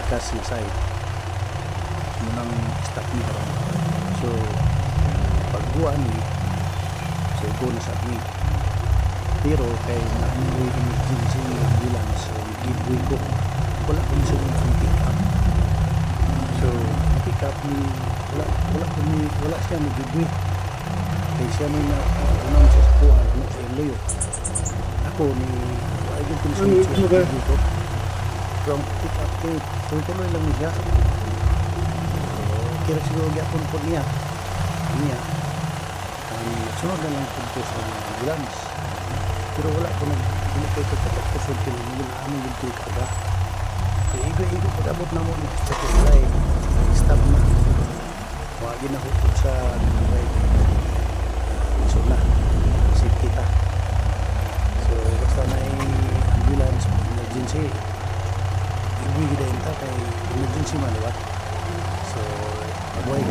pikas na side munang stop ni karon. So pagbuan ni so go na sa amin, pero kay naanoy emergency ambulance, so giveaway ko wala ko sa mga pick up. So pick up ni wala siya ni giveaway kay siya may unang sa kuha no sa layo ako ni ay yung pinsunod siya dito from pick up kay tuloy lang niya. Kira siguro gyapon po niya sunod na lang punto sa ambulance, pero wala ko hindi ko ito kapagpusod kaya hindi na aming gintuloy kaga kaya igo pag-abot na mo stop na wagin na hukod sa right so na safety ta. So basta na ambulance emergency ibigay din ta kay emergency man, diba? So abuhay